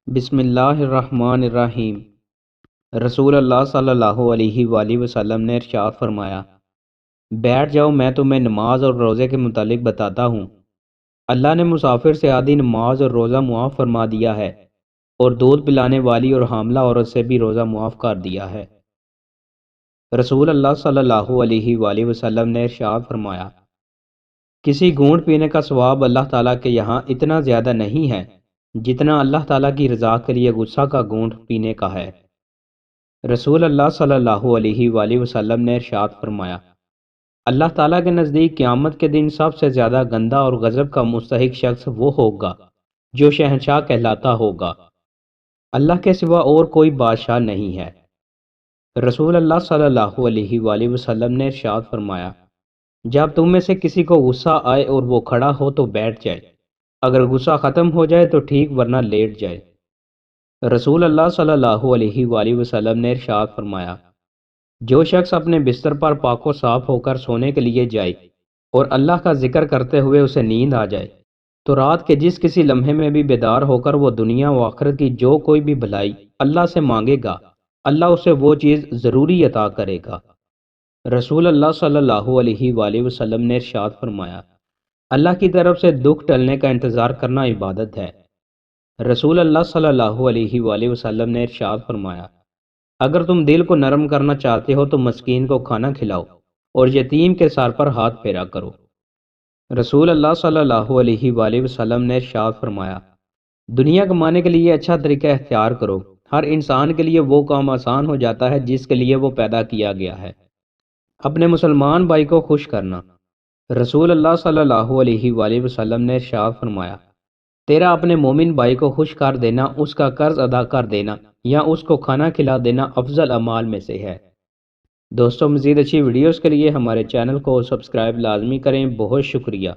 بسم اللہ الرحمن الرحیم۔ رسول اللہ صلی اللہ علیہ وآلہ وسلم نے ارشاد فرمایا، بیٹھ جاؤ، میں تمہیں نماز اور روزے کے متعلق بتاتا ہوں۔ اللہ نے مسافر سے آدھی نماز اور روزہ معاف فرما دیا ہے، اور دودھ پلانے والی اور حاملہ عورت سے بھی روزہ معاف کر دیا ہے۔ رسول اللہ صلی اللہ علیہ وآلہ وسلم نے ارشاد فرمایا، کسی گھونٹ پینے کا ثواب اللہ تعالیٰ کے یہاں اتنا زیادہ نہیں ہے جتنا اللہ تعالیٰ کی رضا کے لیے غصہ کا گھونٹ پینے کا ہے۔ رسول اللہ صلی اللہ علیہ وآلہ وسلم نے ارشاد فرمایا، اللہ تعالیٰ کے نزدیک قیامت کے دن سب سے زیادہ گندہ اور غضب کا مستحق شخص وہ ہوگا جو شہنشاہ کہلاتا ہوگا، اللہ کے سوا اور کوئی بادشاہ نہیں ہے۔ رسول اللہ صلی اللہ علیہ وآلہ وسلم نے ارشاد فرمایا، جب تم میں سے کسی کو غصہ آئے اور وہ کھڑا ہو تو بیٹھ جائے، اگر غصہ ختم ہو جائے تو ٹھیک ورنہ لیٹ جائے۔ رسول اللہ صلی اللہ علیہ وآلہ وسلم نے ارشاد فرمایا، جو شخص اپنے بستر پر پاک و صاف ہو کر سونے کے لیے جائے اور اللہ کا ذکر کرتے ہوئے اسے نیند آ جائے تو رات کے جس کسی لمحے میں بھی بیدار ہو کر وہ دنیا و آخرت کی جو کوئی بھی بھلائی اللہ سے مانگے گا، اللہ اسے وہ چیز ضروری عطا کرے گا۔ رسول اللہ صلی اللہ علیہ وآلہ وسلم نے ارشاد فرمایا، اللہ کی طرف سے دکھ ٹلنے کا انتظار کرنا عبادت ہے۔ رسول اللہ صلی اللہ علیہ وآلہ وسلم نے ارشاد فرمایا، اگر تم دل کو نرم کرنا چاہتے ہو تو مسکین کو کھانا کھلاؤ اور یتیم کے سر پر ہاتھ پھیرا کرو۔ رسول اللہ صلی اللہ علیہ وآلہ وسلم نے ارشاد فرمایا، دنیا کمانے کے لیے اچھا طریقہ اختیار کرو، ہر انسان کے لیے وہ کام آسان ہو جاتا ہے جس کے لیے وہ پیدا کیا گیا ہے۔ اپنے مسلمان بھائی کو خوش کرنا۔ رسول اللہ صلی اللہ علیہ وآلہ وسلم نے ارشاد فرمایا، تیرا اپنے مومن بھائی کو خوش کر دینا، اس کا قرض ادا کر دینا یا اس کو کھانا کھلا دینا افضل اعمال میں سے ہے۔ دوستو، مزید اچھی ویڈیوز کے لیے ہمارے چینل کو سبسکرائب لازمی کریں۔ بہت شکریہ۔